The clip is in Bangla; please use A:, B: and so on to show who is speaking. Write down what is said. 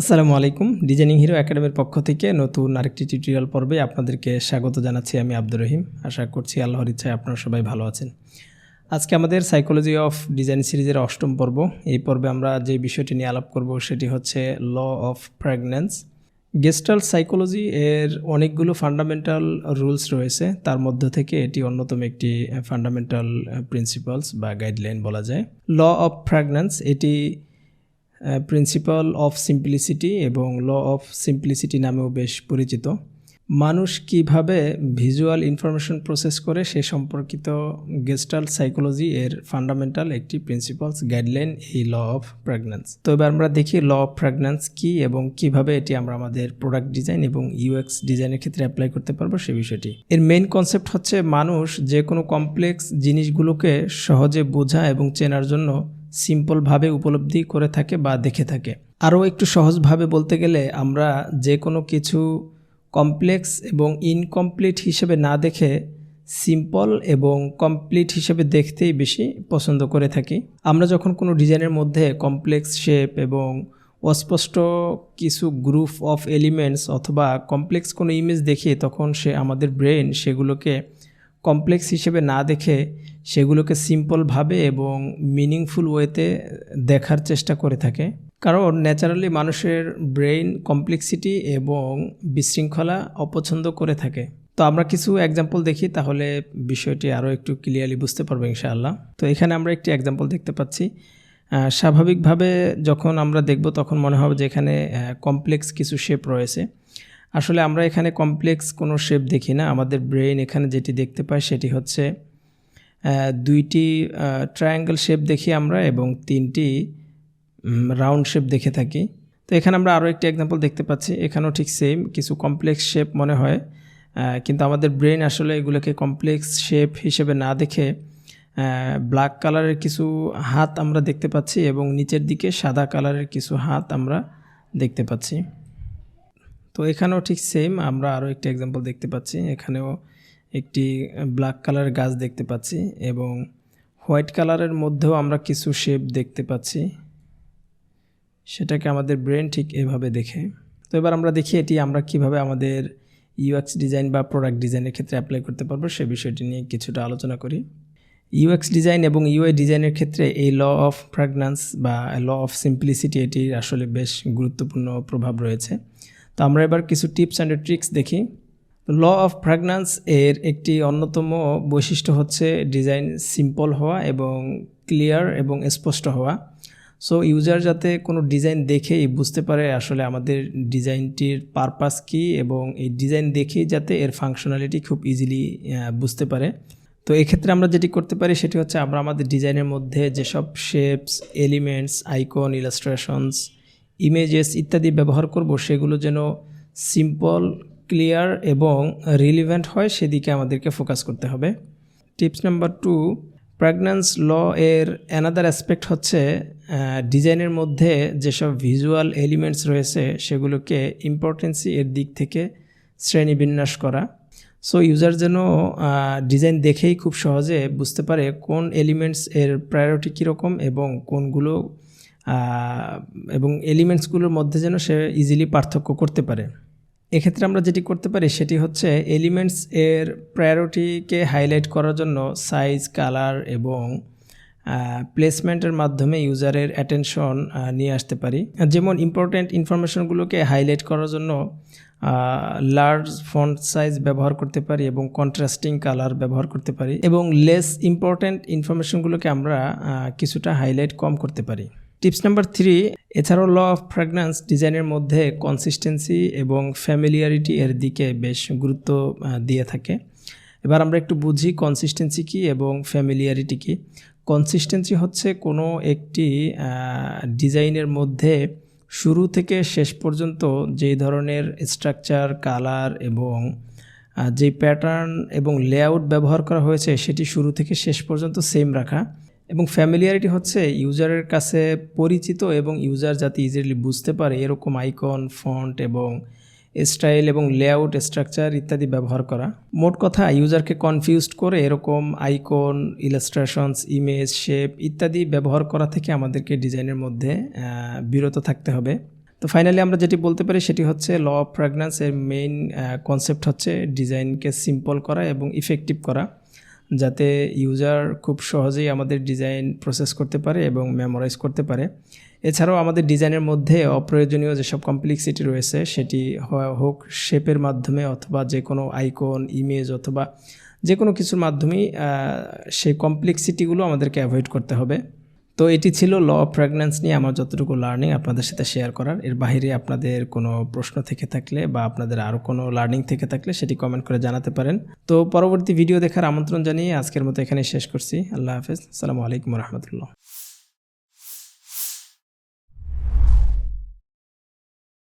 A: আসসালামু আলাইকুম। ডিজাইনিং হিরো একাডেমির পক্ষ থেকে নতুন আরেকটি টিউটোরিয়াল পর্বে আপনাদেরকে স্বাগত জানাচ্ছি। আমি আব্দুর রহিম। আশা করছি আল্লাহর ইচ্ছায় আপনারা সবাই ভালো আছেন। আজকে আমাদের সাইকোলজি অফ ডিজাইন সিরিজের ৮ম পর্ব। এই পর্বে আমরা যে বিষয়টি নিয়ে আলাপ করব সেটি হচ্ছে ল অফ প্র্যাগন্যান্স। গেস্টাল্ট সাইকোলজি এর অনেকগুলো ফান্ডামেন্টাল রুলস রয়েছে, তার মধ্য থেকে এটি অন্যতম একটি ফান্ডামেন্টাল প্রিন্সিপালস বা গাইডলাইন বলা যায়। ল অফ প্র্যাগন্যান্স এটি প্রিন্সিপাল অফ সিম্পলিসিটি এবং ল অফ সিম্পলিসিটি নামেও বেশ পরিচিত। মানুষ কিভাবে ভিজুয়াল ইনফরমেশন প্রসেস করে সে সম্পর্কিত গেস্টাল্ট সাইকোলজি এর ফান্ডামেন্টাল একটি প্রিন্সিপালস গাইডলাইন এই ল অফ প্র্যাগন্যান্স। তো এবার আমরা দেখি ল অফ প্র্যাগন্যান্স কী এবং কিভাবে এটি আমরা আমাদের প্রোডাক্ট ডিজাইন এবং ইউএক্স ডিজাইনের ক্ষেত্রে অ্যাপ্লাই করতে পারবো সে বিষয়টি। এর মেইন কনসেপ্ট হচ্ছে মানুষ যে কোনো কমপ্লেক্স জিনিসগুলোকে সহজে বোঝা এবং চেনার জন্য সিম্পলভাবে উপলব্ধি করে থাকে বা দেখে থাকে। আরও একটু সহজভাবে বলতে গেলে আমরা যে কোনো কিছু কমপ্লেক্স এবং ইনকমপ্লিট হিসেবে না দেখে সিম্পল এবং কমপ্লিট হিসেবে দেখতেই বেশি পছন্দ করে থাকি। আমরা যখন কোনো ডিজাইনের মধ্যে কমপ্লেক্স শেপ এবং অস্পষ্ট কিছু গ্রুপ অফ এলিমেন্টস অথবা কমপ্লেক্স কোনো ইমেজ দেখি, তখন আমাদের ব্রেন সেগুলোকে কমপ্লেক্স হিসেবে না দেখে সেগুলোকে সিম্পলভাবে এবং মিনিংফুল ওয়েতে দেখার চেষ্টা করে থাকে। কারণ ন্যাচারালি মানুষের ব্রেইন কমপ্লেক্সিটি এবং বিশৃঙ্খলা অপছন্দ করে থাকে। তো আমরা কিছু এক্সাম্পল দেখি, তাহলে বিষয়টি আরও একটু ক্লিয়ারলি বুঝতে পারবো ইনশাআল্লাহ। তো এখানে আমরা একটি এক্সাম্পল দেখতে পাচ্ছি। স্বাভাবিকভাবে যখন আমরা দেখব তখন মনে হবে যে এখানে কমপ্লেক্স কিছু শেপ রয়েছে। আসলে আমরা এখানে কমপ্লেক্স কোনো শেপ দেখি না। আমাদের ব্রেইন এখানে যেটি দেখতে পায় সেটি হচ্ছে দুইটি ট্রায়াঙ্গেল শেপ দেখি আমরা এবং তিনটি রাউন্ড শেপ দেখে থাকি। তো এখানে আমরা আরও একটি এক্সাম্পল দেখতে পাচ্ছি। এখানেও ঠিক সেম কিছু কমপ্লেক্স শেপ মনে হয়, কিন্তু আমাদের ব্রেন আসলে এগুলোকে কমপ্লেক্স শেপ হিসেবে না দেখে ব্ল্যাক কালারের কিছু হাত আমরা দেখতে পাচ্ছি এবং নিচের দিকে সাদা কালারের কিছু হাত আমরা দেখতে পাচ্ছি। তো এখানেও ঠিক সেম আমরা আরও একটি এক্সাম্পল দেখতে পাচ্ছি। এখানেও একটি ব্ল্যাক কালারের গাছ দেখতে পাচ্ছি এবং হোয়াইট কালারের মধ্যেও আমরা কিছু শেপ দেখতে পাচ্ছি, সেটাকে আমাদের ব্রেন ঠিক এভাবে দেখে। তো এবার আমরা দেখি এটি আমরা কিভাবে আমাদের ইউএক্স ডিজাইন বা প্রোডাক্ট ডিজাইনের ক্ষেত্রে অ্যাপ্লাই করতে পারবো সে বিষয়টি নিয়ে কিছুটা আলোচনা করি। ইউএক্স ডিজাইন এবং ইউআই ডিজাইনের ক্ষেত্রে এই ল অফ প্র্যাগন্যান্স বা ল অফ সিম্পলিসিটি এটির আসলে বেশ গুরুত্বপূর্ণ প্রভাব রয়েছে। তো আমরা এবার কিছু টিপস অ্যান্ড ট্রিক্স দেখি। ল অফ প্র্যাগন্যান্স এর একটি অন্যতম বৈশিষ্ট্য হচ্ছে ডিজাইন সিম্পল হওয়া এবং ক্লিয়ার এবং স্পষ্ট হওয়া। সো ইউজার যাতে কোনো ডিজাইন দেখেই বুঝতে পারে আসলে আমাদের ডিজাইনটির পারপাস কী এবং এই ডিজাইন দেখেই যাতে এর ফাংশনালিটি খুব ইজিলি বুঝতে পারে। তো এক্ষেত্রে আমরা যেটি করতে পারি সেটি হচ্ছে আমরা আমাদের ডিজাইনের মধ্যে যেসব shapes, elements, icon, illustrations, images ইত্যাদি ব্যবহার করব সেগুলো যেন সিম্পল, ক্লিয়ার এবং রিলিভেন্ট হয় সেদিকে আমাদেরকে ফোকাস করতে হবে। টিপস নাম্বার 2, প্র্যাগন্যান্স ল এর অ্যানাদার অ্যাসপেক্ট হচ্ছে ডিজাইনের মধ্যে যেসব ভিজুয়াল এলিমেন্টস রয়েছে সেগুলোকে ইম্পর্টেন্সি এর দিক থেকে শ্রেণীবিন্যাস করা। সো ইউজার যেন ডিজাইন দেখেই খুব সহজে বুঝতে পারে কোন এলিমেন্টস এর প্রায়োরিটি কীরকম এবং কোনগুলো এবং এলিমেন্টসগুলোর মধ্যে যেন সে ইজিলি পার্থক্য করতে পারে। এক্ষেত্রে আমরা যেটি করতে পারি সেটি হচ্ছে এলিমেন্টস এর প্রায়োরিটিকে হাইলাইট করার জন্য সাইজ, কালার এবং প্লেসমেন্টের মাধ্যমে ইউজারের অ্যাটেনশন নিয়ে আসতে পারি। যেমন ইম্পর্ট্যান্ট ইনফরমেশনগুলোকে হাইলাইট করার জন্য লার্জ ফন্ট সাইজ ব্যবহার করতে পারি এবং কন্ট্রাস্টিং কালার ব্যবহার করতে পারি এবং লেস ইম্পর্ট্যান্ট ইনফরমেশনগুলোকে আমরা কিছুটা হাইলাইট কম করতে পারি। টিপস নাম্বার 3, এছাড়াও ল অফ প্র্যাগন্যান্স ডিজাইনের মধ্যে কনসিস্টেন্সি এবং ফ্যামিলিয়ারিটি এর দিকে বেশ গুরুত্ব দিয়ে থাকে। এবার আমরা একটু বুঝি কনসিস্টেন্সি কী এবং ফ্যামিলিয়ারিটি কী। কনসিস্টেন্সি হচ্ছে কোনো একটি ডিজাইনের মধ্যে শুরু থেকে শেষ পর্যন্ত যেই ধরনের স্ট্রাকচার, কালার এবং যেই প্যাটার্ন এবং লেআউট ব্যবহার করা হয়েছে সেটি শুরু থেকে শেষ পর্যন্ত সেম রাখা। এবং ফ্যামিলিয়ারিটি হচ্ছে ইউজারের কাছে পরিচিত এবং ইউজার যাতে ইজিলি বুঝতে পারে এরকম আইকন, ফন্ট এবং স্টাইল এবং লেআউট, স্ট্রাকচার ইত্যাদি ব্যবহার করা। মোট কথা ইউজারকে কনফিউজড করে এরকম আইকন, ইলাস্ট্রেশনস, ইমেজ, শেপ ইত্যাদি ব্যবহার করা থেকে আমাদেরকে ডিজাইনের মধ্যে বিরত থাকতে হবে। তো ফাইনালি আমরা যেটি বলতে পারি সেটি হচ্ছে ল অফ প্রেগন্যান্স এর মেইন কনসেপ্ট হচ্ছে ডিজাইনকে সিম্পল করা এবং ইফেক্টিভ করা, যাতে ইউজার খুব সহজেই আমাদের ডিজাইন প্রসেস করতে পারে এবং মেমোরাইজ করতে পারে। এছাড়াও আমাদের ডিজাইনের মধ্যে অপ্রয়োজনীয় যেসব কমপ্লেক্সিটি রয়েছে সেটি হোক শেপের মাধ্যমে অথবা যে কোনো আইকন, ইমেজ অথবা যে কোনো কিছুর মাধ্যমেই সেই কমপ্লেক্সিটিগুলো আমাদেরকে অ্যাভয়েড করতে হবে। তো এটি ছিল ল অফ প্রেগন্যান্স নিয়ে আমার যতটুকু লার্নিং আপনাদের সাথে শেয়ার করার। এর বাইরে আপনাদের কোনো প্রশ্ন থেকে থাকলে বা আপনাদের আরও কোনো লার্নিং থেকে থাকলে সেটি কমেন্ট করে জানাতে পারেন। তো পরবর্তী ভিডিও দেখার আমন্ত্রণ জানিয়ে আজকের মতো এখানে শেষ করছি। আল্লাহ হাফেজ, আসসালামু আলাইকুম রহমতুল্লাহ।